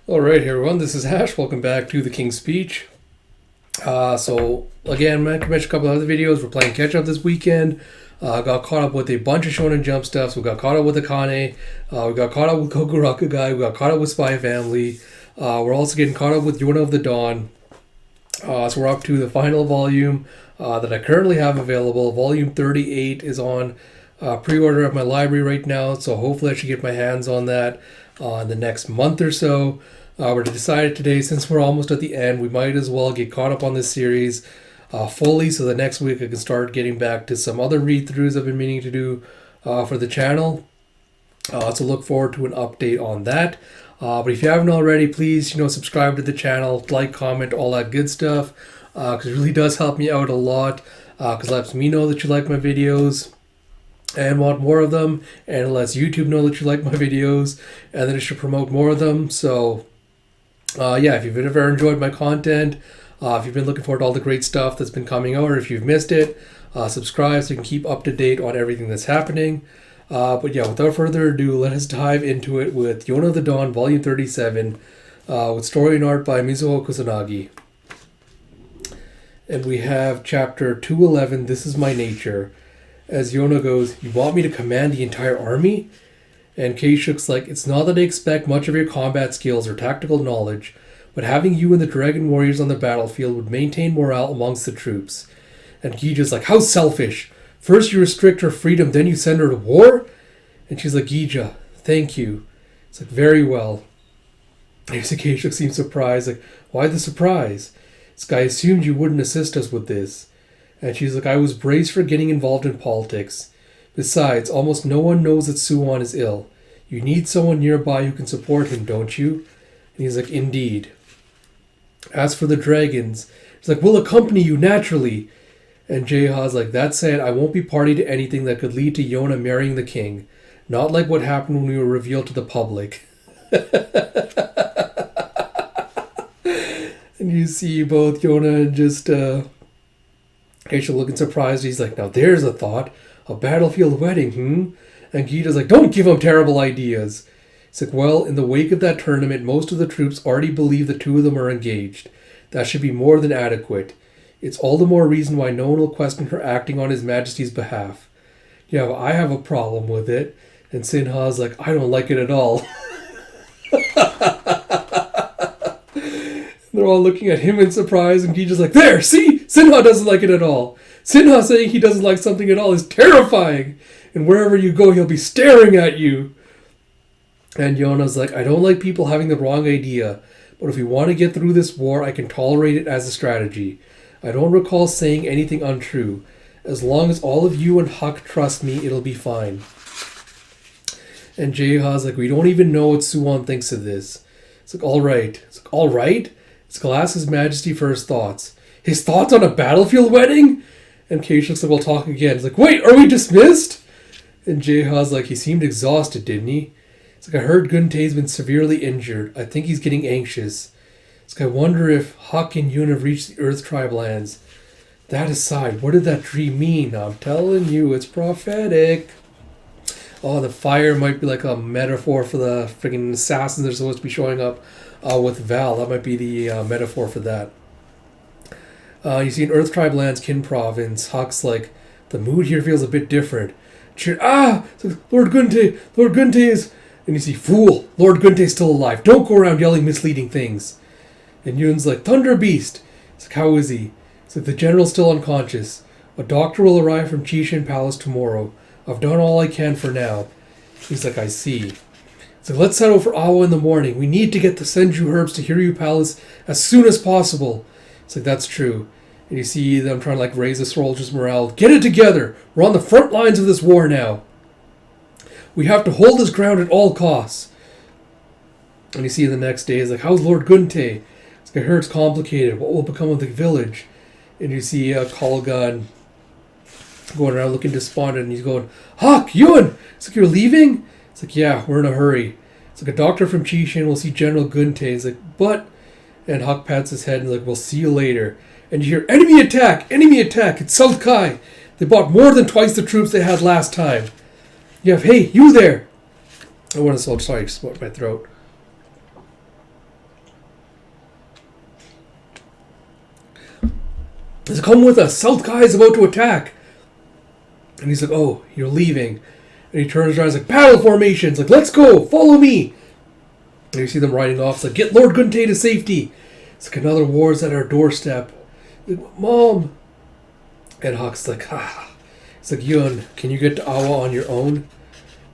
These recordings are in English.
Alright, everyone, this is Ash. Welcome back to The King's Speech. So, again, I mentioned a couple of other videos. We're playing catch up this weekend. Got caught up with a bunch of Shonen Jump stuff. So we got caught up with Akane. We got caught up with Kokuraku Guy. We got caught up with Spy Family. We're also getting caught up with Yona of the Dawn. So we're up to the final volume that I currently have available. Volume 38 is on pre-order at my library right now. So hopefully I should get my hands on that in the next month or so. We're decided today, since we're almost at the end, we might as well get caught up on this series fully, so that next week I can start getting back to some other read-throughs I've been meaning to do for the channel. So look forward to an update on that. But if you haven't already, please subscribe to the channel, like, comment, all that good stuff, because it really does help me out a lot, because it lets me know that you like my videos and want more of them, and it lets YouTube know that you like my videos and that it should promote more of them. So if you've ever enjoyed my content, if you've been looking forward to all the great stuff that's been coming out, or if you've missed it, subscribe so you can keep up to date on everything that's happening. Without further ado, let us dive into it with Yona of the Dawn, Volume 37, with story and art by Mizuho Kusanagi. And we have Chapter 211, This Is My Nature. As Yona goes, "You want me to command the entire army?" And Keishuk's like, "It's not that I expect much of your combat skills or tactical knowledge, but having you and the dragon warriors on the battlefield would maintain morale amongst the troops." And Gija's like, "How selfish! First you restrict her freedom, then you send her to war?" And she's like, "Gija, thank you." It's like, "Very well." And Keishuk seems surprised, like, "Why the surprise? This guy assumed you wouldn't assist us with this." And she's like, "I was braced for getting involved in politics. Besides, almost no one knows that Suwon is ill. You need someone nearby who can support him, don't you?" And he's like, "Indeed." As for the dragons, he's like, "We'll accompany you naturally." And Jeiha's like, "That said, I won't be party to anything that could lead to Yona marrying the king. Not like what happened when we were revealed to the public." And you see both Yona and just Keisha looking surprised. He's like, "Now there's a thought. A battlefield wedding, And Gita's like, "Don't give him terrible ideas." He's like, "Well, in the wake of that tournament, most of the troops already believe the two of them are engaged. That should be more than adequate. It's all the more reason why no one will question her acting on His Majesty's behalf." Yeah, well, I have a problem with it. And Sinha's like, "I don't like it at all." They're all looking at him in surprise, and Gija's like, "There, see? Sinha doesn't like it at all. Sinha saying he doesn't like something at all is terrifying. And wherever you go, he'll be staring at you." And Yona's like, "I don't like people having the wrong idea, but if we want to get through this war, I can tolerate it as a strategy. I don't recall saying anything untrue. As long as all of you and Huck trust me, it'll be fine." And Jeiha's like, "We don't even know what Suwon thinks of this." It's like, "All right." It's like, "All right?" It's like, "I'll ask His Majesty for his thoughts." "His thoughts on a battlefield wedding?" And Keishuk's like, "We'll talk again." It's like, "Wait, are we dismissed?" And Jeiha's like, "He seemed exhausted, didn't he?" It's like, "I heard Guntei's been severely injured. I think he's getting anxious." It's like, "I wonder if Huck and Yun have reached the Earth Tribe lands." That aside, what did that dream mean? I'm telling you, it's prophetic. Oh, the fire might be like a metaphor for the freaking assassins that are supposed to be showing up with Val. That might be the metaphor for that. You see in Earth Tribe lands, Kin Province, Huck's like, "The mood here feels a bit different." Cheer, It's like, Lord Guntei is..." And you see, "Fool, Lord Guntei's still alive. Don't go around yelling misleading things." And Yun's like, "Thunder Beast." It's like, "How is he?" It's like, "The general's still unconscious. A doctor will arrive from Chishin Palace tomorrow. I've done all I can for now." He's like, "I see." It's like, "Let's settle for Awa in the morning. We need to get the Senju herbs to Hiryu Palace as soon as possible." It's like, "That's true." And you see them trying to like raise the soldiers' morale. "Get it together. We're on the front lines of this war now. We have to hold this ground at all costs." And you see the next day is like, "How's Lord Guntei?" It's like, "I heard it's complicated. What will become of the village?" And you see Kolgan going around looking despondent, and he's going, "Huck, Yun!" It's like, "You're leaving?" It's like, "Yeah, we're in a hurry." It's like, "A doctor from Chishin will see General Guntei." It's like, "But..." And Huck pats his head and is like, "We'll see you later." And you hear, "Enemy attack! Enemy attack! It's South Kai! They bought more than twice the troops they had last time." You have, "Hey, you there!" I want to, sorry, just my throat. He's like, come with us. South Kai is about to attack. And he's like, oh, you're leaving. And he turns around. He's like, battle formation. He's like, let's go. Follow me. And you see them riding off. It's like, get Lord Guntei to safety. It's like, another war's at our doorstep. Like, Mom. And Huck's like, ah. It's like, Yun, can you get to Awa on your own?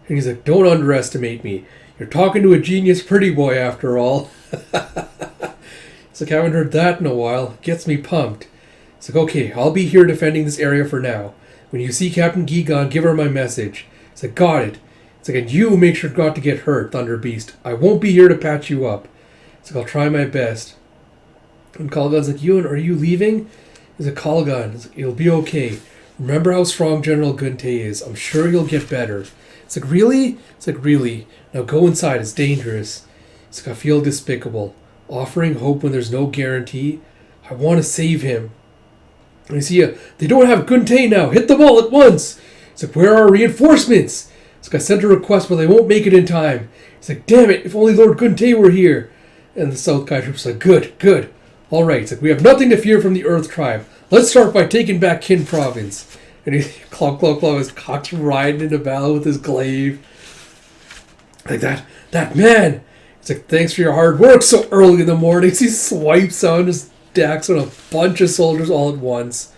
And he's like, don't underestimate me. You're talking to a genius pretty boy after all. It's like, I haven't heard that in a while. Gets me pumped. It's like, okay, I'll be here defending this area for now. When you see Captain Gigon, give her my message. It's like, got it. It's like, and you make sure not to get hurt, Thunder Beast. I won't be here to patch you up. It's like, I'll try my best. And Kalgan's like, Yun, are you leaving? He's like, Kalgan, it's like, it'll be okay. Remember how strong General Guntei is. I'm sure you'll get better. It's like, really? It's like, really? Now go inside. It's dangerous. It's like, I feel despicable. Offering hope when there's no guarantee. I want to save him. And you see, they don't have Guntei now. Hit them all at once. It's like, where are our reinforcements? It's like, I sent a request, but they won't make it in time. It's like, damn it, if only Lord Guntei were here. And the South Kai troops are like, good, good. All right, it's like, we have nothing to fear from the Earth Tribe. Let's start by taking back Qin Province. And he, clomp, clomp, clomp, his cock's riding into battle with his glaive. Like that man. It's like, thanks for your hard work so early in the morning. He swipes out his decks on a bunch of soldiers all at once.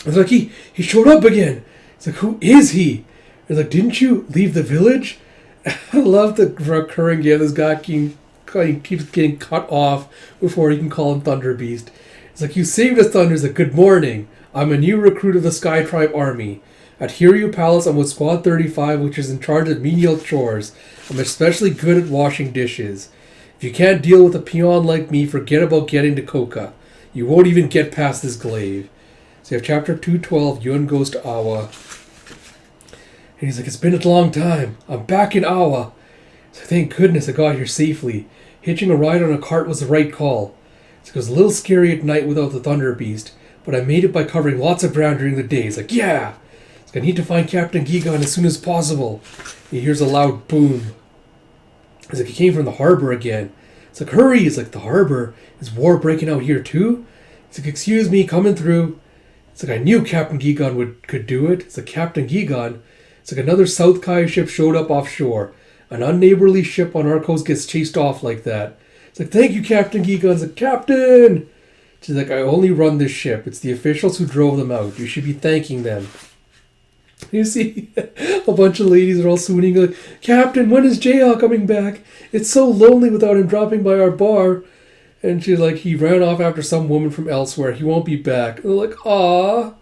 It's like, he showed up again. It's like, who is he? It's like, didn't you leave the village? I love the recurring game. This guy keeps getting cut off before he can call him Thunder Beast. It's like, you saved us, Thunder. It's like, good morning. I'm a new recruit of the Sky Tribe Army. At Hiryu Palace, I'm with Squad 35, which is in charge of menial chores. I'm especially good at washing dishes. If you can't deal with a peon like me, forget about getting to Koka. You won't even get past this glaive. So you have chapter 212, Yun goes to Awa. And he's like, it's been a long time. I'm back in Awa. So thank goodness I got here safely. Hitching a ride on a cart was the right call. So it was a little scary at night without the Thunder Beast, but I made it by covering lots of ground during the day. He's like, yeah! I need to find Captain Gigon as soon as possible. He hears a loud boom. It's like, he came from the harbor again. It's like, hurry! It's like, the harbor? Is war breaking out here too? It's like, excuse me, coming through. It's like, I knew Captain Gigon could do it. It's like, Captain Gigon. It's like, another South Kai ship showed up offshore. An unneighborly ship on our coast gets chased off like that. It's like, thank you, Captain Gigon. It's like, Captain! She's like, I only run this ship. It's the officials who drove them out. You should be thanking them. You see a bunch of ladies are all swooning like, Captain, when is Jayha coming back? It's so lonely without him dropping by our bar. And she's like, he ran off after some woman from elsewhere. He won't be back. And they're like, aw.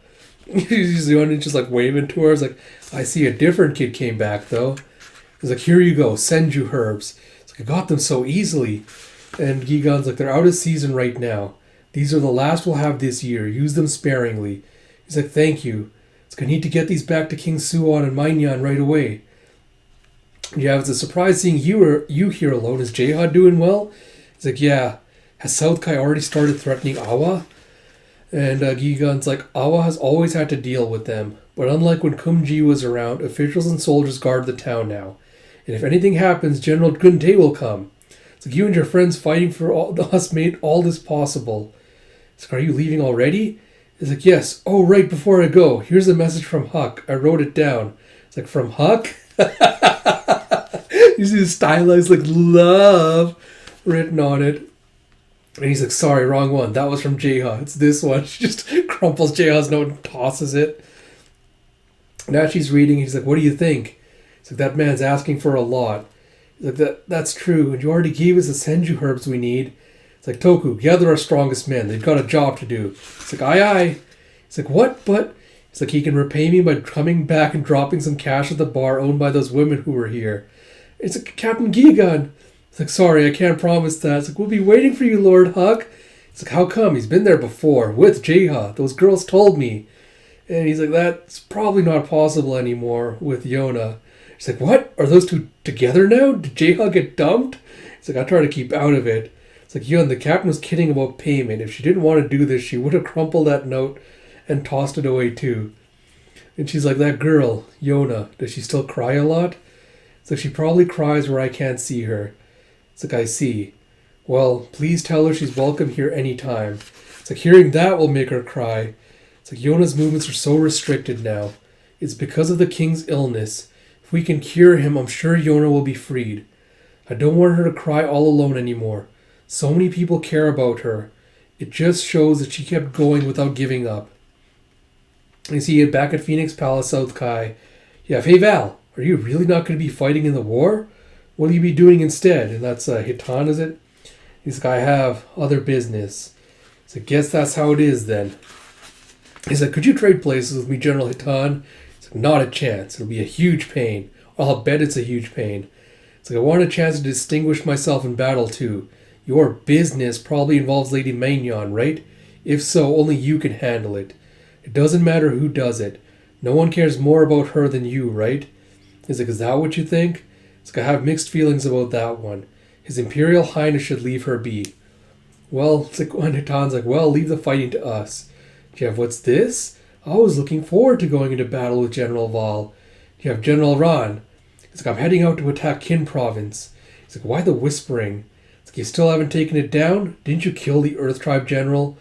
She's just like waving to her. It's like, I see a different kid came back though. He's like, here you go, send you herbs. It's like, I got them so easily. And Gigon's like, they're out of season right now. These are the last we'll have this year. Use them sparingly. He's like, thank you. I need to get these back to King Suon and Mainyan right away. Yeah, it's a surprise seeing you here alone. Is Jayha doing well? He's like, yeah. Has South Kai already started threatening Awa? And Gigon's like, Awa has always had to deal with them. But unlike when Kumji was around, officials and soldiers guard the town now. And if anything happens, General Guntei will come. It's like, you and your friends fighting for us made all this possible. It's like, are you leaving already? He's like, yes. Oh, right, before I go, here's a message from Huck. I wrote it down. It's like, from Huck? You see the stylized, like, love written on it. And he's like, sorry, wrong one. That was from Jayha. It's this one. She just crumples Jayha's note and tosses it. Now she's reading. He's like, what do you think? It's like, that man's asking for a lot. He's like, that's true. And you already gave us the senju herbs we need. It's like, Toku, gather our strongest men. They've got a job to do. It's like, aye, aye. It's like, what? But it's like, he can repay me by coming back and dropping some cash at the bar owned by those women who were here. It's like, Captain Gigon. It's like, sorry, I can't promise that. It's like, we'll be waiting for you, Lord Huck. It's like, how come? He's been there before, with Jayha. Those girls told me. And he's like, that's probably not possible anymore with Yona. He's like, what? Are those two together now? Did Jayha get dumped? It's like, I try to keep out of it. It's like, Yun, the captain was kidding about payment. If she didn't want to do this, she would have crumpled that note and tossed it away too. And she's like, that girl, Yona, does she still cry a lot? It's like, she probably cries where I can't see her. It's like, I see. Well, please tell her she's welcome here anytime. It's like hearing that will make her cry. It's like Yona's movements are so restricted now. It's because of the king's illness. If we can cure him, I'm sure Yona will be freed. I don't want her to cry all alone anymore. So many people care about her. It just shows that she kept going without giving up. You see it back at Phoenix Palace, South Kai. Yeah, hey Val, are you really not going to be fighting in the war? What will you be doing instead? And that's Hitan, is it? He's like, I have other business. So I guess that's how it is then. He's like, could you trade places with me, General Hitan? He's like, not a chance. It'll be a huge pain. I'll bet it's a huge pain. It's like, I want a chance to distinguish myself in battle too. Your business probably involves Lady Maignan, right? If so, only you can handle it. It doesn't matter who does it. No one cares more about her than you, right? He's like, is that what you think? It's like, I have mixed feelings about that one. His Imperial Highness should leave her be. Well, it's like, when Hitan's like, well, leave the fighting to us. Jeff, what's this? I was looking forward to going into battle with General Val. You have General Ran. It's like, I'm heading out to attack Qin province. He's like, why the whispering? It's like, you still haven't taken it down? Didn't you kill the Earth Tribe general?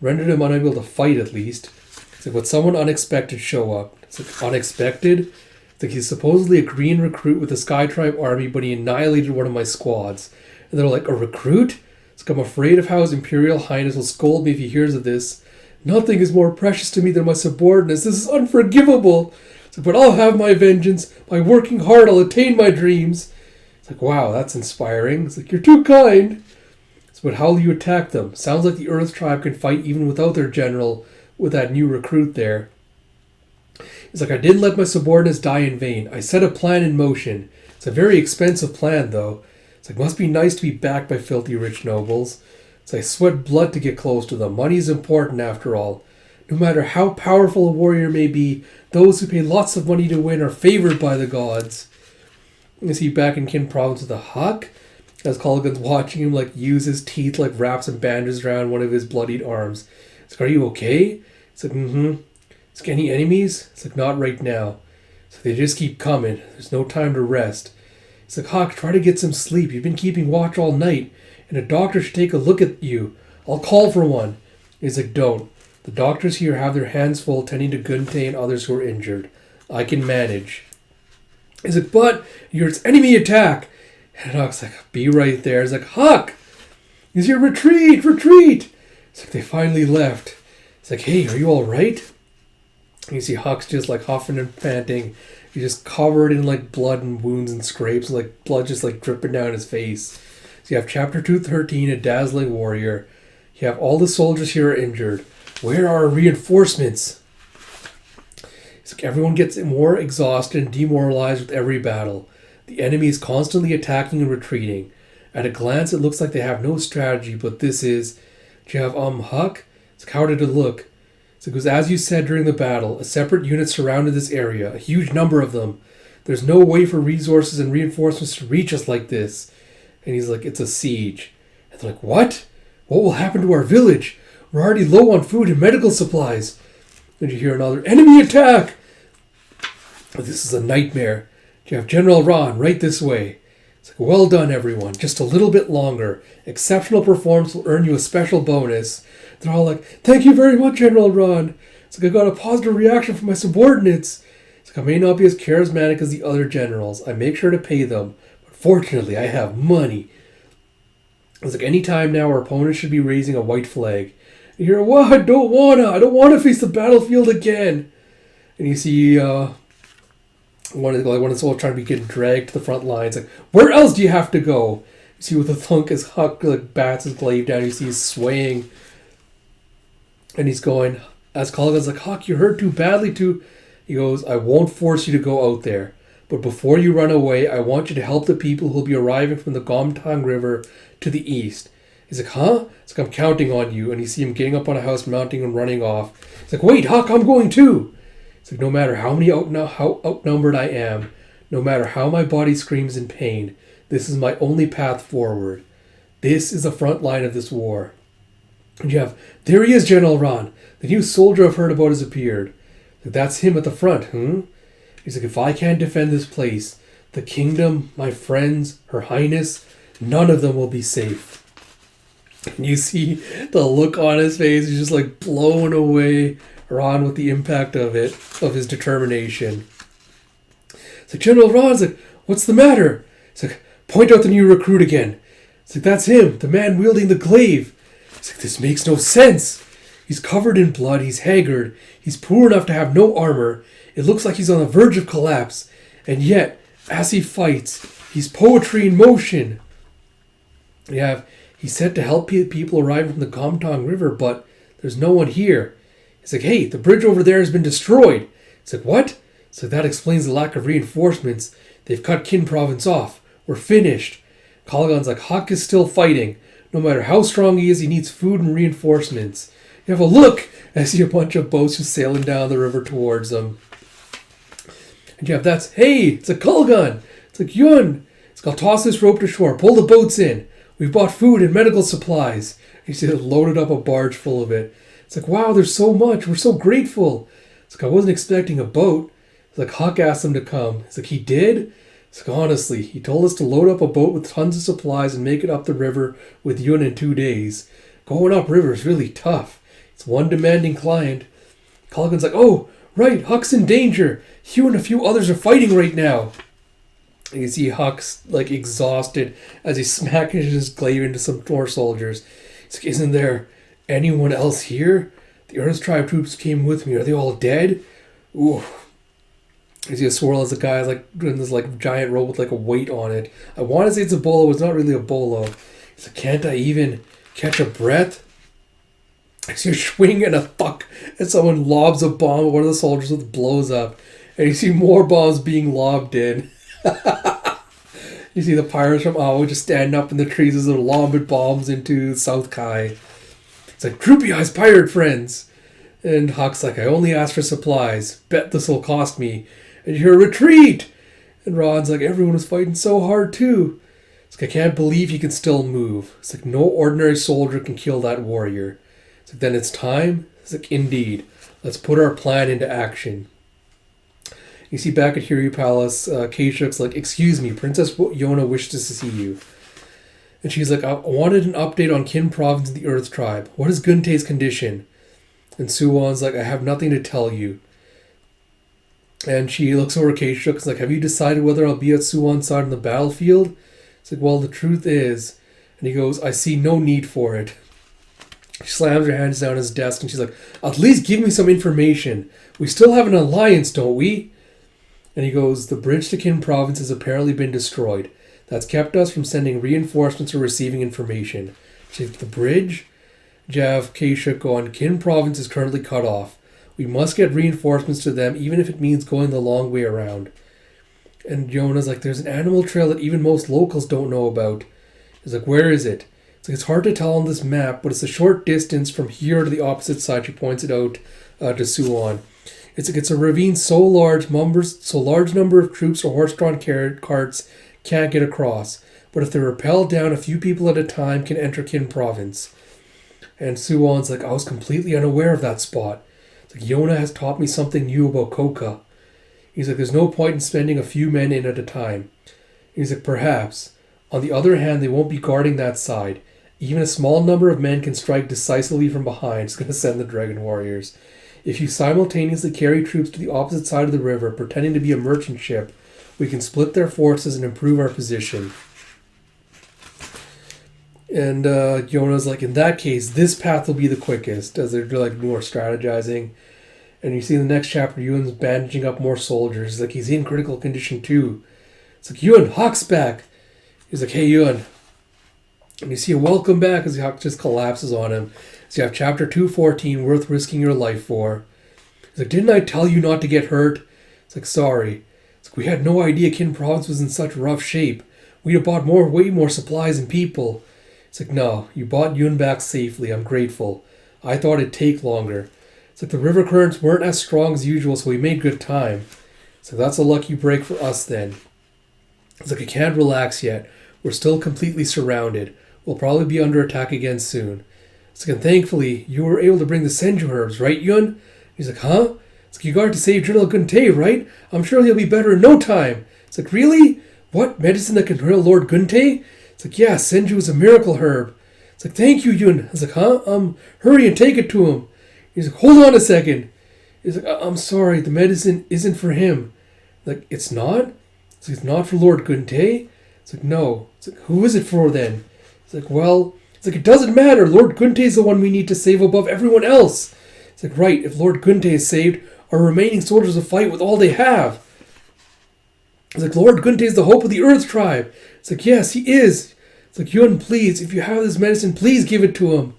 Rendered him unable to fight at least. It's like, would someone unexpected show up? It's like, unexpected? It's like, he's supposedly a green recruit with the Sky Tribe army, but he annihilated one of my squads. And they're like, a recruit? It's like, I'm afraid of how His Imperial Highness will scold me if he hears of this. Nothing is more precious to me than my subordinates. This is unforgivable. It's like, but I'll have my vengeance. By working hard, I'll attain my dreams. It's like, wow, that's inspiring. It's like, you're too kind. It's but how will you attack them? Sounds like the Earth Tribe can fight even without their general, with that new recruit there. It's like, I didn't let my subordinates die in vain. I set a plan in motion. It's a very expensive plan, though. It's like, must be nice to be backed by filthy rich nobles. It's like, I sweat blood to get close to them. Money is important after all. No matter how powerful a warrior may be, those who pay lots of money to win are favored by the gods. You see back in Qin province with a Huck, as Colgan's watching him like use his teeth like wrap some bandages around one of his bloodied arms. It's like, are you okay? It's like, It's like, any enemies? It's like, not right now. So they just keep coming. There's no time to rest. It's like, Hawk, try to get some sleep. You've been keeping watch all night, and a doctor should take a look at you. I'll call for one. He's like, don't. The doctors here have their hands full tending to Gunte and others who are injured. I can manage. He's like, but it's enemy attack. And Hawk's like, be right there. He's like, Hawk! He's here, retreat, retreat! It's like, they finally left. It's like, hey, are you all right? And you see Hawk's just like huffing and panting. He's just covered in like blood and wounds and scrapes, like blood just like dripping down his face. So you have Chapter 213, a dazzling warrior. You have all the soldiers here are injured. Where are our reinforcements? It's like everyone gets more exhausted and demoralized with every battle. The enemy is constantly attacking and retreating. At a glance, it looks like they have no strategy, but this is... Do you have, Huck? It's like, how did it look? It's because, as you said during the battle, a separate unit surrounded this area, a huge number of them. There's no way for resources and reinforcements to reach us like this. And he's like, it's a siege. And they're like, what? What will happen to our village? We're already low on food and medical supplies. Then you hear another, enemy attack! This is a nightmare. You have General Ran right this way. It's like, well done, everyone. Just a little bit longer. Exceptional performance will earn you a special bonus. They're all like, thank you very much, General Ran. It's like, I got a positive reaction from my subordinates. It's like, I may not be as charismatic as the other generals. I make sure to pay them. But fortunately, I have money. It's like, any time now, our opponents should be raising a white flag. You hear, well, I don't want to face the battlefield again. And you see one of the soldiers trying to be getting dragged to the front lines. Like, where else do you have to go? You see with a thunk as Huck like bats his glaive down. You see he's swaying. And he's going, as Colgan's like, Huck, you hurt too badly too. He goes, I won't force you to go out there. But before you run away, I want you to help the people who'll be arriving from the Gomtang River to the east. He's like, huh? It's like, I'm counting on you. And you see him getting up on a house, mounting and running off. He's like, wait, Huck, I'm going too. It's like, no matter how outnumbered I am, no matter how my body screams in pain, this is my only path forward. This is the front line of this war. And you have, there he is, General Ran. The new soldier I've heard about has appeared. Like, that's him at the front, He's like, if I can't defend this place, the kingdom, my friends, Her Highness, none of them will be safe. And you see the look on his face. He's just like blown away, Ron, with the impact of it, of his determination. It's like, General Ron's like, what's the matter? It's like, point out the new recruit again. It's like, that's him, the man wielding the glaive. It's like, this makes no sense. He's covered in blood, he's haggard, he's poor enough to have no armor. It looks like he's on the verge of collapse. And yet, as he fights, he's poetry in motion. He's said to help people arrive from the Gomtong River, but there's no one here. He's like, hey, the bridge over there has been destroyed. It's like, what? So that explains the lack of reinforcements. They've cut Kin Province off. We're finished. Kalagan's like, Huck is still fighting. No matter how strong he is, he needs food and reinforcements. You have a look! I see a bunch of boats just sailing down the river towards them. And hey, it's a Kalagan! It's like, Yun! It's like, I'll toss this rope to shore. Pull the boats in. We've bought food and medical supplies. You see, it loaded up a barge full of it. It's like, wow, there's so much. We're so grateful. It's like, I wasn't expecting a boat. It's like, Huck asked him to come. It's like, he did? It's like, honestly, he told us to load up a boat with tons of supplies and make it up the river with Yun in 2 days. Going up river is really tough. It's one demanding client. Kalagan's like, oh, right, Huck's in danger. Hugh and a few others are fighting right now. And you see Huck's like exhausted as he smashes his glaive into some more soldiers. He's like, isn't there anyone else here? The Earth Tribe troops came with me. Are they all dead? Ooh. You see a swirl as a guy like doing this like giant rope with like a weight on it. I want to say it's a bolo, it's not really a bolo. He's like, can't I even catch a breath? I see a swing and a thunk as someone lobs a bomb at one of the soldiers with blows up. And you see more bombs being lobbed in. You see the pirates from Awo just standing up in the trees as they're lobbing bombs into South Kai. It's like, Droopy Eyes pirate friends. And Huck's like, I only asked for supplies. Bet this will cost me. And you hear, retreat! And Ron's like, everyone was fighting so hard too. It's like, I can't believe he can still move. It's like, no ordinary soldier can kill that warrior. It's like, then it's time? It's like, indeed. Let's put our plan into action. You see back at Hiryu Palace, Keishuk's like, excuse me, Princess Yona wishes to see you. And she's like, I wanted an update on Kin Province and the Earth Tribe. What is Guntei's condition? And Suwon's like, I have nothing to tell you. And she looks over at Keishuk and is like, have you decided whether I'll be at Suwon's side on the battlefield? It's like, well, the truth is. And he goes, I see no need for it. She slams her hands down his desk and she's like, at least give me some information. We still have an alliance, don't we? And he goes, the bridge to Kin Province has apparently been destroyed. That's kept us from sending reinforcements or receiving information. She's like, the bridge? Jav Keishuk going, Kin Province is currently cut off. We must get reinforcements to them, even if it means going the long way around. And Yona's like, there's an animal trail that even most locals don't know about. He's like, where is it? It's like, it's hard to tell on this map, but it's a short distance from here to the opposite side. She points it out to Suwon. It's like, it's a ravine so large number of troops or horse-drawn carts can't get across. But if they're repelled down, a few people at a time can enter Kin Province. And Suwon's like, I was completely unaware of that spot. It's like, Yona has taught me something new about Koka. He's like, there's no point in spending a few men in at a time. He's like, perhaps. On the other hand, they won't be guarding that side. Even a small number of men can strike decisively from behind. It's going to send the Dragon Warriors. If you simultaneously carry troops to the opposite side of the river, pretending to be a merchant ship, we can split their forces and improve our position. And Yona's like, in that case, this path will be the quickest, as they're like more strategizing. And you see in the next chapter, Ewan's bandaging up more soldiers. He's like, he's in critical condition too. It's like, Ewan, Hawk's back. He's like, hey, Ewan. And you see a welcome back as Hawk just collapses on him. So you have chapter 214, worth risking your life for. He's like, didn't I tell you not to get hurt? It's like, sorry. It's like, we had no idea Kin Province was in such rough shape. We'd have bought way more supplies and people. It's like, no, you bought Yun back safely. I'm grateful. I thought it'd take longer. It's like, the river currents weren't as strong as usual, so we made good time. So that's a lucky break for us then. It's like, I can't relax yet. We're still completely surrounded. We'll probably be under attack again soon. It's like, and thankfully, you were able to bring the Senju herbs, right, Yun? He's like, huh? It's like, you got to save General Guntei, right? I'm sure he'll be better in no time. It's like, really? What? Medicine that can heal Lord Guntei? It's like, yeah, Senju is a miracle herb. It's like, thank you, Yun. I was like, huh? Hurry and take it to him. He's like, hold on a second. He's like, I'm sorry, the medicine isn't for him. Like, it's not? It's like, it's not for Lord Gunte? It's like, no. It's like, who is it for then? It's like, well, it's like, it doesn't matter. Lord Gunte is the one we need to save above everyone else. It's like, right, if Lord Gunte is saved, our remaining soldiers will fight with all they have. It's like, Lord Gunte is the hope of the Earth tribe. It's like, yes, he is. It's like, Yun, please, if you have this medicine, please give it to him.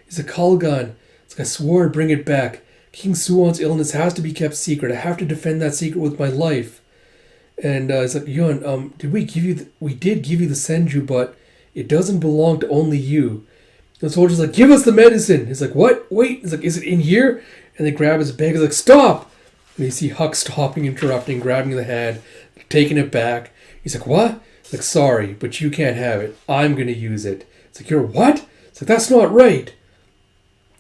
He's like, Kalgan. It's like, I swore I'd bring it back. King Suwon's illness has to be kept secret. I have to defend that secret with my life. And it's like, Yun, did we give you... we did give you the senju, but it doesn't belong to only you. The soldier's like, give us the medicine. He's like, what? Wait. He's like, is it in here? And they grab his bag. He's like, stop. And you see Huck stopping, interrupting, grabbing the hand, taking it back. He's like, what? He's like, sorry, but you can't have it. I'm going to use it. It's like, you're what? It's like, that's not right.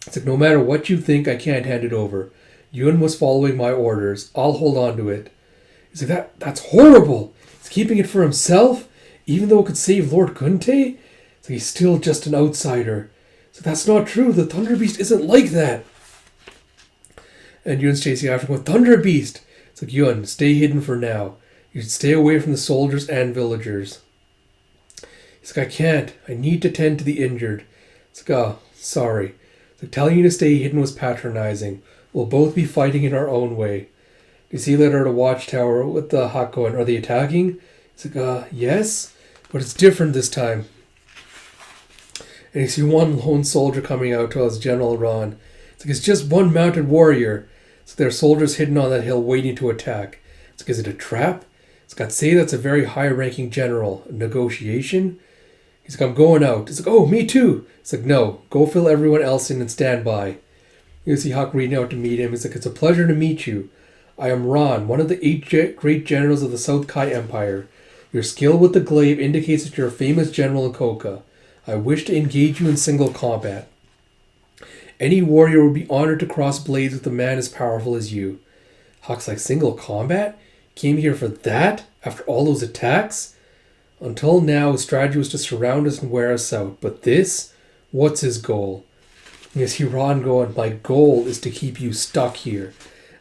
It's like, no matter what you think, I can't hand it over. Yun was following my orders. I'll hold on to it. He's like, that's horrible. He's keeping it for himself, even though it could save Lord Gunte? It's like, he's still just an outsider. It's like, that's not true. The Thunder Beast isn't like that. And Yun's chasing after him with Thunder Beast. It's like, Yun, stay hidden for now. You should stay away from the soldiers and villagers. He's like, I can't. I need to tend to the injured. It's like, oh, sorry. It's like, telling you to stay hidden was patronizing. We'll both be fighting in our own way. You see later at a watchtower with the Hako, and are they attacking? It's like, yes, but it's different this time. And you see one lone soldier coming out to us, General Ron. It's like, it's just one mounted warrior. So there are soldiers hidden on that hill waiting to attack. It's like, is it a trap? It's like, I'd say that's a very high-ranking general. A negotiation? He's like, I'm going out. It's like, oh, me too. It's like, no, go fill everyone else in and stand by. You see Huck reading out to meet him. He's like, it's a pleasure to meet you. I am Ron, one of the 8 great generals of the South Kai Empire. Your skill with the glaive indicates that you're a famous general in Koka. I wish to engage you in single combat. Any warrior would be honored to cross blades with a man as powerful as you. Huck's like, single combat? Came here for that? After all those attacks? Until now, his strategy was to surround us and wear us out. But this? What's his goal? You see Ron going, my goal is to keep you stuck here.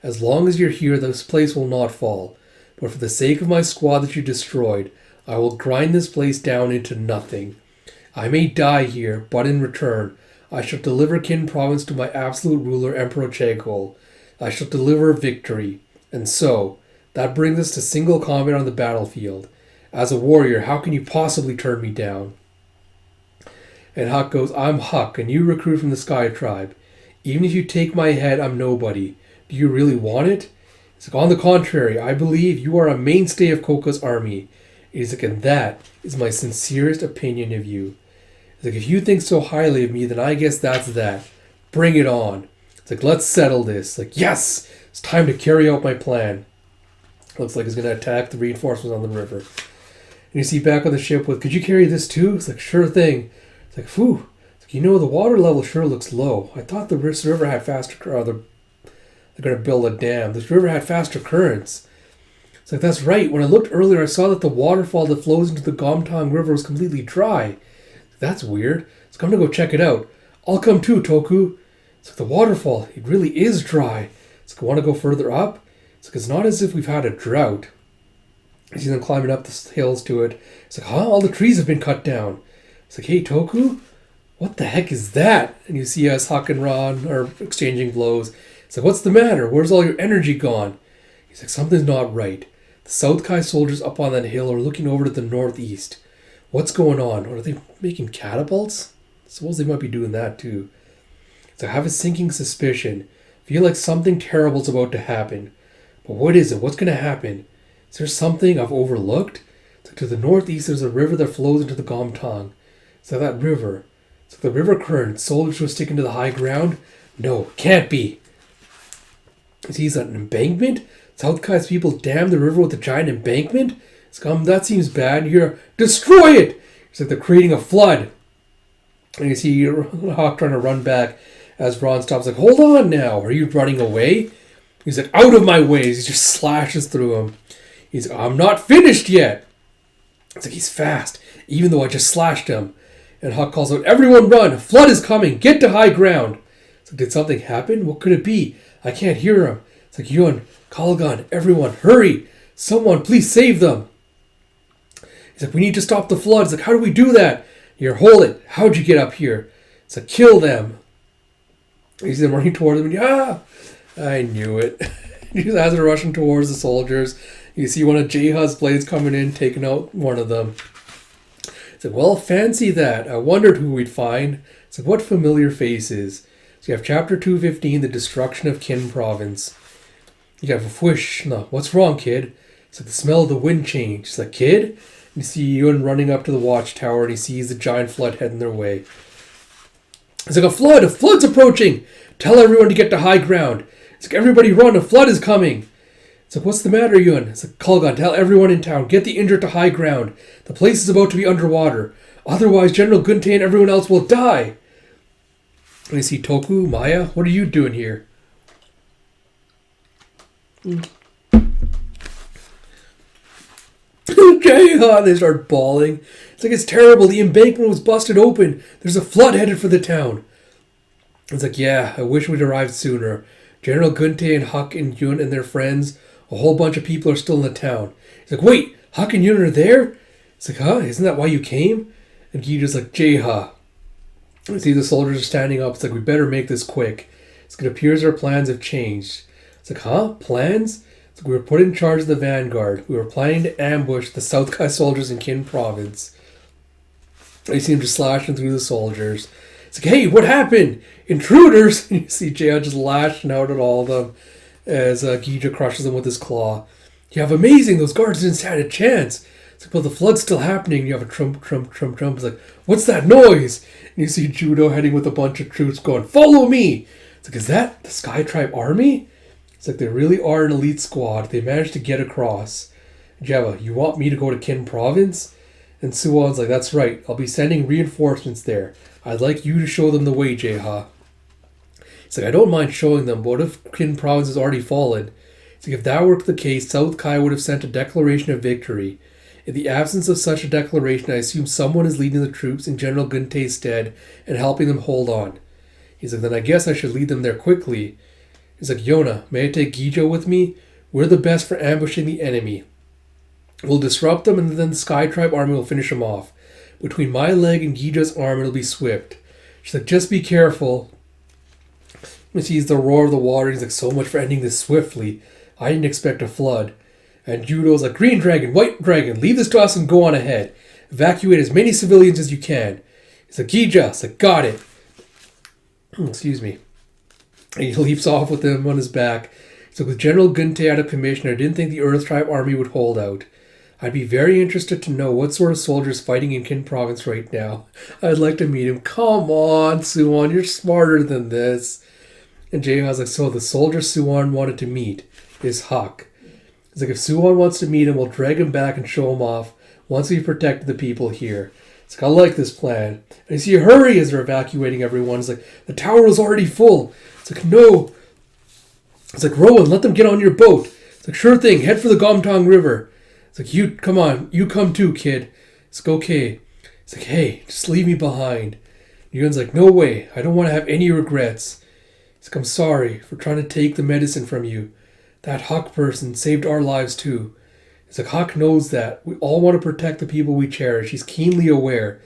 As long as you're here, this place will not fall. But for the sake of my squad that you destroyed, I will grind this place down into nothing. I may die here, but in return, I shall deliver Kin Province to my absolute ruler, Emperor Chegol. I shall deliver victory. And so, that brings us to single combat on the battlefield. As a warrior, how can you possibly turn me down? And Huck goes, I'm Huck, a new recruit from the Sky Tribe. Even if you take my head, I'm nobody. Do you really want it? It's like, on the contrary, I believe you are a mainstay of Koka's army. It's like, and that is my sincerest opinion of you. It's like, if you think so highly of me, then I guess that's that. Bring it on. It's like, let's settle this. It's like, yes, it's time to carry out my plan. Looks like he's going to attack the reinforcements on the river. And you see back on the ship with, could you carry this too? It's like, sure thing. It's like, phew. It's like, you know, the water level sure looks low. I thought this river had faster, or they're going to build a dam. This river had faster currents. It's like, that's right. When I looked earlier, I saw that the waterfall that flows into the Gomtong River was completely dry. That's weird. It's like, I'm going to go check it out. I'll come too, Toku. It's like, the waterfall, it really is dry. It's like, I want to go further up. It's like, it's not as if we've had a drought. You see them climbing up the hills to it. It's like, huh? All the trees have been cut down. It's like, hey, Toku, what the heck is that? And you see us, Huck and Ron, are exchanging blows. It's like, what's the matter? Where's all your energy gone? He's like, something's not right. The South Kai soldiers up on that hill are looking over to the northeast. What's going on? Are they making catapults? I suppose they might be doing that too. So I have a sinking suspicion. Feel like something terrible's about to happen. But what is it? What's going to happen? Is there something I've overlooked? It's like, to the northeast, there's a river that flows into the Gomtong. So that river. It's like the river current. Soldiers were sticking to the high ground? No, can't be. Is that an embankment? South Kai's people dammed the river with a giant embankment? It's like, that seems bad. You're destroy it! It's like they're creating a flood. And you see Hawk trying to run back as Ron stops, like, hold on now. Are you running away? He's like, out of my way. He just slashes through him. He's like, I'm not finished yet. It's like, he's fast, even though I just slashed him. And Huck calls out, everyone run! A flood is coming! Get to high ground! It's like, did something happen? What could it be? I can't hear him. It's like, Yun, Kalgan, everyone, hurry! Someone, please save them! He's like, we need to stop the flood. It's like, how do we do that? Here, hold it. How'd you get up here? It's like, kill them. You see them running towards them, and I knew it. As they're rushing towards the soldiers, you see one of Jeha's blades coming in, taking out one of them. It's like, well, fancy that. I wondered who we'd find. It's like, what familiar faces? So you have chapter 215, the destruction of Kin province. You have a whoosh. No, what's wrong, kid? It's like the smell of the wind changed. It's like, kid? You see Yun running up to the watchtower, and he sees the giant flood heading their way. It's like, a flood's approaching! Tell everyone to get to high ground. It's like, everybody run, a flood is coming! It's like, what's the matter, Yun? It's like, Kalgan, tell everyone in town, get the injured to high ground. The place is about to be underwater. Otherwise, General Gunte and everyone else will die. And you see Toku, Maya, what are you doing here? Jeha, they start bawling. It's like, it's terrible. The embankment was busted open. There's a flood headed for the town. It's like, yeah, I wish we'd arrived sooner. General Gunte and Huck and Yun and their friends, a whole bunch of people are still in the town. He's like, wait, Huck and Yun are there? It's like, huh? Isn't that why you came? And Gija's like, Jeha. You see the soldiers are standing up. It's like, we better make this quick. It's like, it appears our plans have changed. It's like, huh? Plans? It's like, we were put in charge of the vanguard. We were planning to ambush the South Kai soldiers in Kin province. You see him just slashing through the soldiers. It's like, hey, what happened? Intruders! And you see Jeha just lashing out at all of them as Gija crushes them with his claw. You have amazing! Those guards didn't stand a chance! It's like, well, the flood's still happening. You have a trump. It's like, what's that noise? And you see Judo heading with a bunch of troops going, follow me! It's like, is that the Sky Tribe army? It's like, they really are an elite squad. They managed to get across. Jeva, you want me to go to Kin province? And Suwon's like, that's right. I'll be sending reinforcements there. I'd like you to show them the way, Jeha. It's like, I don't mind showing them, but what if Kin province has already fallen? It's like, if that were the case, South Kai would have sent a declaration of victory. In the absence of such a declaration, I assume someone is leading the troops in General Gunte's stead and helping them hold on. He's like, then I guess I should lead them there quickly. He's like, Yona, may I take Gijo with me? We're the best for ambushing the enemy. We'll disrupt them, and then the Sky Tribe army will finish them off. Between my leg and Gija's arm, it'll be swift. She's like, just be careful. He sees the roar of the water. He's like, so much for ending this swiftly. I didn't expect a flood. And Judo's like, Green Dragon, White Dragon, leave this to us and go on ahead. Evacuate as many civilians as you can. He's like, Gija. He's like, got it. Excuse me. And he leaps off with them on his back. So with General Gunte out of commission, I didn't think the Earth Tribe army would hold out. I'd be very interested to know what sort of soldiers fighting in Kin province right now. I'd like to meet him. Come on, Suwon, you're smarter than this. And Jeha's like, so the soldier Suwon wanted to meet is Huck. It's like, if Suwon wants to meet him, we'll drag him back and show him off once we've protected the people here. It's like, I like this plan. And you see a hurry as they're evacuating everyone. It's like, the tower was already full. It's like, no. It's like, Rowan, let them get on your boat. It's like, sure thing, head for the Gomtong River. It's like, you, come on, you come too, kid. It's like, okay. It's like, hey, just leave me behind. Yun's like, no way, I don't want to have any regrets. It's like, I'm sorry for trying to take the medicine from you. That Huck person saved our lives too. It's like, Huck knows that. We all want to protect the people we cherish. He's keenly aware.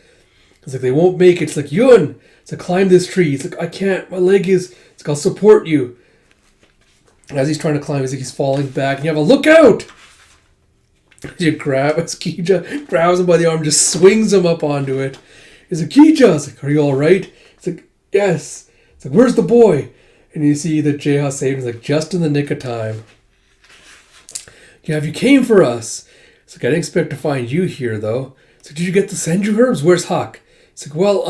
It's like, they won't make it. It's like, Yun! It's like, climb this tree. It's like, I can't, my leg is... It's like, I'll support you. As he's trying to climb, it's like he's falling back. And you have a look out! You grab as Gija grabs him by the arm, just swings him up onto it. He's like, Gija! It's like, are you alright? It's like, yes. It's like, where's the boy? And you see that Jeha saves him, like, just in the nick of time. Yeah, you came for us. It's like, I didn't expect to find you here, though. It's like, did you get the Senju herbs? Where's Huck? It's like, well,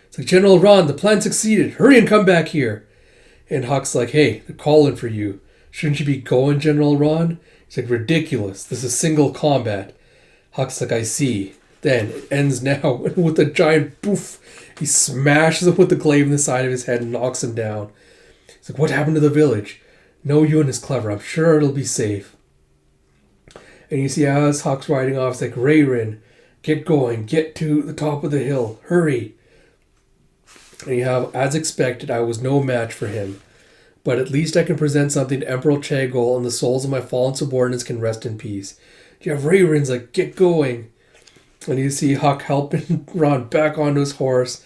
it's like, General Ron, the plan succeeded. Hurry and come back here. And Huck's like, hey, they're calling for you. Shouldn't you be going, General Ron? He's like, ridiculous. This is single combat. Huck's like, I see. Then it ends now with a giant poof. He smashes him with the glaive in the side of his head and knocks him down. He's like, what happened to the village? No, Yun is clever. I'm sure it'll be safe. And you see as Huck's riding off, it's like, Rayrin, Get going. Get to the top of the hill. Hurry. And you have, as expected, I was no match for him. But at least I can present something to Emperor Chagol, and the souls of my fallen subordinates can rest in peace. You have Rayrin's like, get going. And you see Huck helping Ron back onto his horse.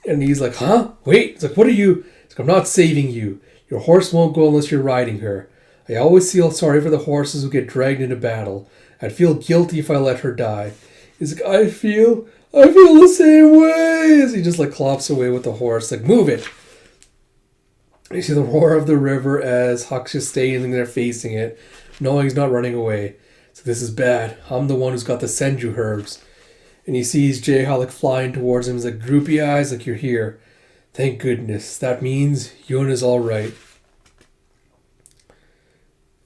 And he's like, huh? Wait. He's like, what are you? He's like, I'm not saving you. Your horse won't go unless you're riding her. I always feel sorry for the horses who get dragged into battle. I'd feel guilty if I let her die. He's like, I feel the same way. As he just like clops away with the horse. Like, move it. You see the roar of the river as Huck's just standing there facing it, knowing he's not running away. So this is bad. I'm the one who's got the senju herbs. And he sees Jayha like flying towards him. He's like, droopy eyes, like, you're here. Thank goodness. That means Yona's all right.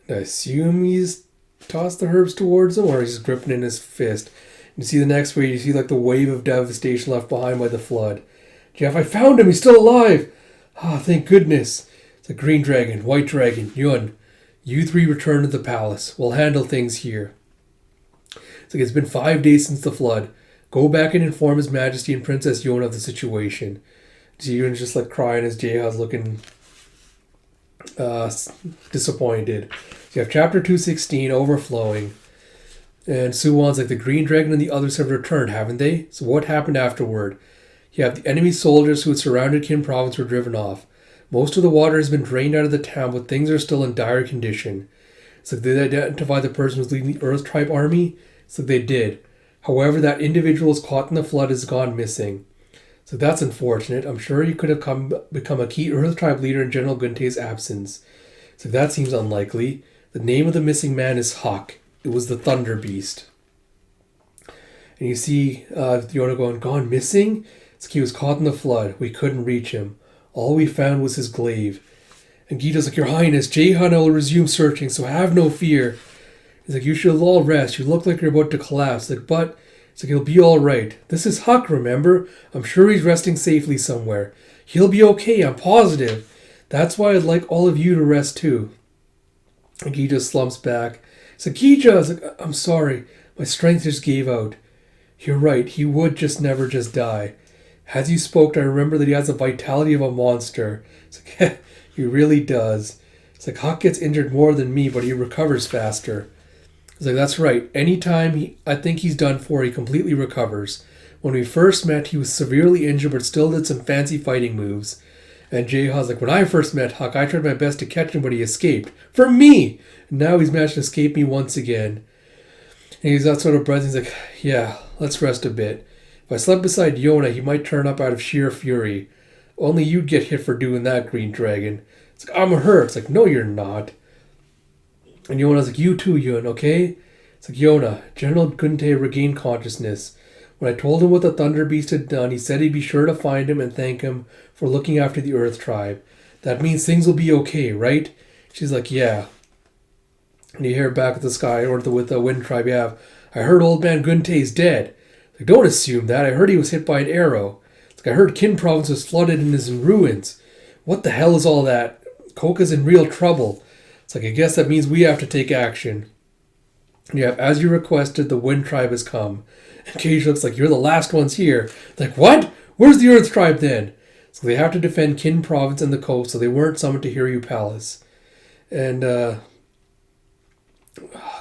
I assume he's tossed the herbs towards him, or he's gripping in his fist. And you see the next way, you see like the wave of devastation left behind by the flood. Jeff, I found him. He's still alive. Ah, thank goodness. It's a green dragon, white dragon, Yun. You three return to the palace. We'll handle things here. It's like, it's been 5 days since the flood. Go back and inform His Majesty and Princess Yona of the situation. So Yun's just like crying as Jayha's looking disappointed. So you have chapter 216 overflowing. And Suwon's like, the green dragon and the others have returned, haven't they? So what happened afterward? You have the enemy soldiers who had surrounded Qin province were driven off. Most of the water has been drained out of the town, but things are still in dire condition. So did they identify the person who was leading the Earth Tribe army? So they did. However, that individual is caught in the flood has gone missing. So that's unfortunate. I'm sure he could have become a key Earth Tribe leader in General Gunte's absence. So that seems unlikely. The name of the missing man is Hawk. It was the Thunder Beast. And you see Yona going, gone missing? It's like he was caught in the flood. We couldn't reach him. All we found was his glaive. And Gita's like, Your Highness, Jayhan will resume searching, so have no fear. He's like, you should all rest. You look like you're about to collapse. Like, but it's like, he'll be all right. This is Huck, remember? I'm sure he's resting safely somewhere. He'll be okay, I'm positive. That's why I'd like all of you to rest too. And Gita slumps back. He's like, Gita, like, I'm sorry. My strength just gave out. You're right. He would just never just die. As you spoke, I remember that he has the vitality of a monster. It's like, he really does. It's like, Huck gets injured more than me, but he recovers faster. It's like, that's right. Anytime I think he's done for, he completely recovers. When we first met, he was severely injured, but still did some fancy fighting moves. And Jayha's like, when I first met Huck, I tried my best to catch him, but he escaped. From me! And now he's managed to escape me once again. And he's that sort of breath. He's like, yeah, let's rest a bit. If I slept beside Yona, he might turn up out of sheer fury. Only you'd get hit for doing that, Green Dragon. It's like, I'm hurt. It's like, no, you're not. And Yona's like, you too, Yun, okay? It's like, Yona, General Gunte regained consciousness. When I told him what the Thunder Beast had done, he said he'd be sure to find him and thank him for looking after the Earth Tribe. That means things will be okay, right? She's like, yeah. And you hear back at the sky, or with the Wind Tribe, you have, I heard old man Gunte's dead. Like, don't assume that. I heard he was hit by an arrow. It's like, I heard Qin province was flooded and is in ruins. What the hell is all that? Koka's in real trouble. It's like, I guess that means we have to take action. And you have, as you requested, the Wind Tribe has come. And Cage looks like, you're the last ones here. Like, what? Where's the Earth Tribe then? So they have to defend Qin province and the coast, so they weren't summoned to Hiryu Palace. And,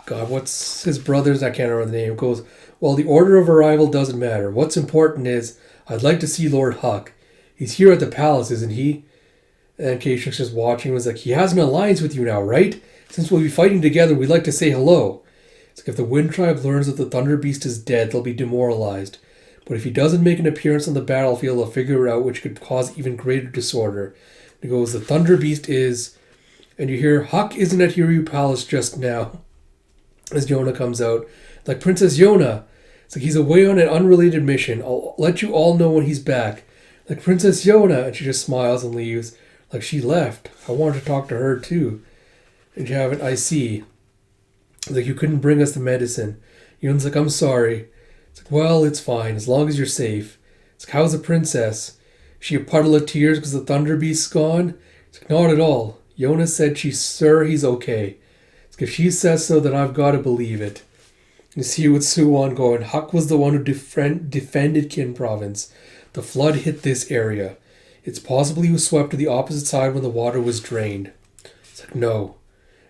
God, what's his brother's? I can't remember the name. It goes, well, the order of arrival doesn't matter. What's important is, I'd like to see Lord Huck. He's here at the palace, isn't he? And Keishak's just watching. Was like, he has an alliance with you now, right? Since we'll be fighting together, we'd like to say hello. It's like, if the Wind Tribe learns that the Thunder Beast is dead, they'll be demoralized. But if he doesn't make an appearance on the battlefield, they'll figure it out, which could cause even greater disorder. It goes, the Thunder Beast is... And you hear, Huck isn't at Hiryu Palace just now. As Yona comes out. Like, Princess Yona. It's like, he's away on an unrelated mission. I'll let you all know when he's back. Like, Princess Yona. And she just smiles and leaves. Like, she left. I wanted to talk to her, too. And you haven't, I see. Like, you couldn't bring us the medicine. Yun's like, I'm sorry. It's like, well, it's fine, as long as you're safe. It's like, how's the princess? Is she a puddle of tears because the Thunder Beast's gone? It's like, not at all. Yona said he's okay. It's like, if she says so, then I've got to believe it. You see with Suwon going, Huck was the one who defended Kin Province. The flood hit this area. It's possible he was swept to the opposite side when the water was drained. It's like, no.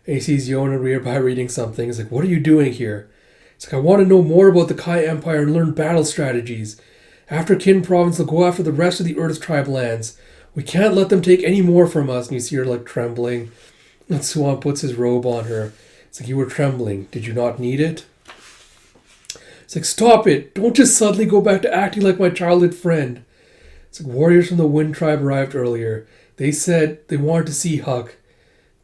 And he sees Yona nearby reading something. He's like, what are you doing here? It's like, I want to know more about the Kai Empire and learn battle strategies. After Kin Province, they'll go after the rest of the Earth Tribe lands. We can't let them take any more from us. And you see her like trembling. And Suwon puts his robe on her. It's like, you were trembling. Did you not need it? It's like, stop it. Don't just suddenly go back to acting like my childhood friend. It's like, warriors from the Wind Tribe arrived earlier. They said they wanted to see Huck.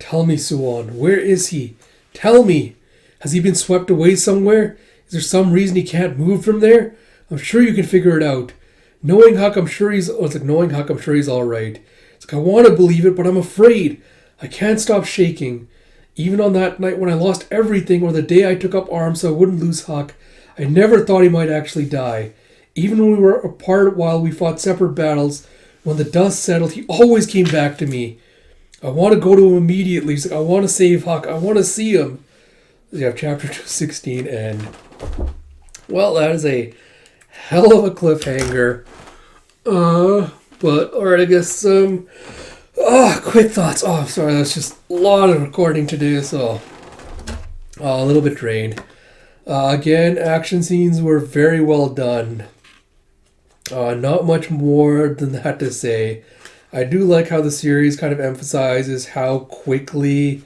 Tell me, Suwon, where is he? Tell me. Has he been swept away somewhere? Is there some reason he can't move from there? I'm sure you can figure it out. Knowing Huck, I'm sure he's all right. It's like, I want to believe it, but I'm afraid. I can't stop shaking. Even on that night when I lost everything, or the day I took up arms so I wouldn't lose Huck, I never thought he might actually die. Even when we were apart while we fought separate battles, when the dust settled, he always came back to me. I want to go to him immediately. He's like, I want to save Huck. I want to see him. You have chapter 216, and well, that is a hell of a cliffhanger. But alright, I guess quick thoughts. Oh, I'm sorry, that's just a lot of recording to do, so a little bit drained. Again, action scenes were very well done. Not much more than that to say. I do like how the series kind of emphasizes how quickly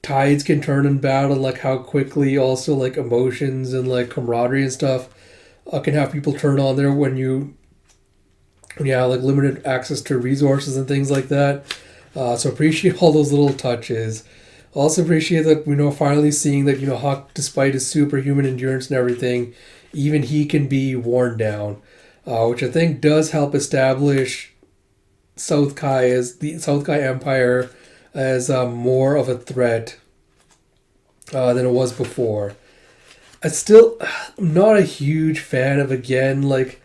tides can turn in battle, like how quickly also like emotions and like camaraderie and stuff can have people turn on there when you have like limited access to resources and things like that. So appreciate all those little touches. Also appreciate that finally seeing that Huck, despite his superhuman endurance and everything, even he can be worn down, which I think does help establish South Kai Empire as more of a threat than it was before. I'm not a huge fan of, again, like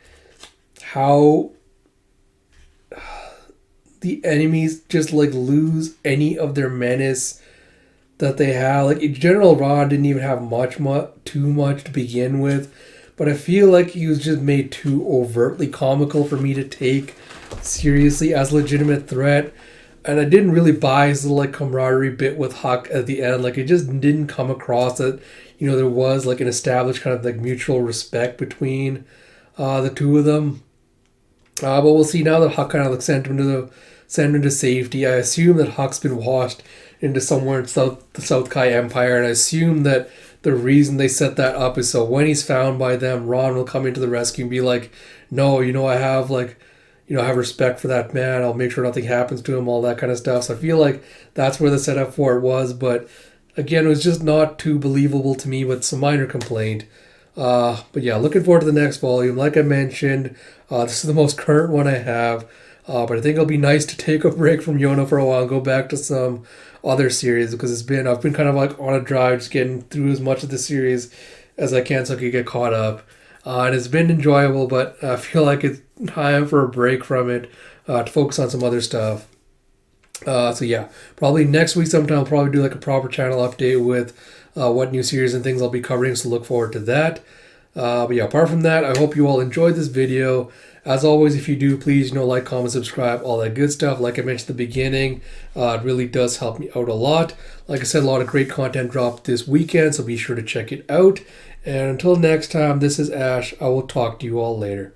how the enemies just like lose any of their menace that they have. Like General Ron didn't even have too much to begin with, but I feel like he was just made too overtly comical for me to take seriously as a legitimate threat. And I didn't really buy his little like camaraderie bit with Huck at the end. Like it just didn't come across that there was like an established kind of like mutual respect between the two of them. But we'll see now that Huck kind of like sent him into safety. I assume that Huck's been washed into somewhere in the South Kai Empire, and I assume that the reason they set that up is so when he's found by them, Ron will come into the rescue and be like, no, I have I have respect for that man. I'll make sure nothing happens to him, all that kind of stuff. So I feel like that's where the setup for it was. But again, it was just not too believable to me, but some minor complaint. But yeah, looking forward to the next volume. Like I mentioned, this is the most current one I have. But I think it'll be nice to take a break from Yona for a while and go back to some other series, because I've been kind of like on a drive, just getting through as much of the series as I can so I can get caught up. And it's been enjoyable, but I feel like it's time for a break from it to focus on some other stuff. So yeah, probably next week sometime I'll probably do like a proper channel update with what new series and things I'll be covering, so look forward to that. But yeah, apart from that, I hope you all enjoyed this video. As always, if you do, please like, comment, subscribe, all that good stuff. Like I mentioned at the beginning, it really does help me out a lot. Like I said, a lot of great content dropped this weekend, so be sure to check it out. And until next time, this is Ash. I will talk to you all later.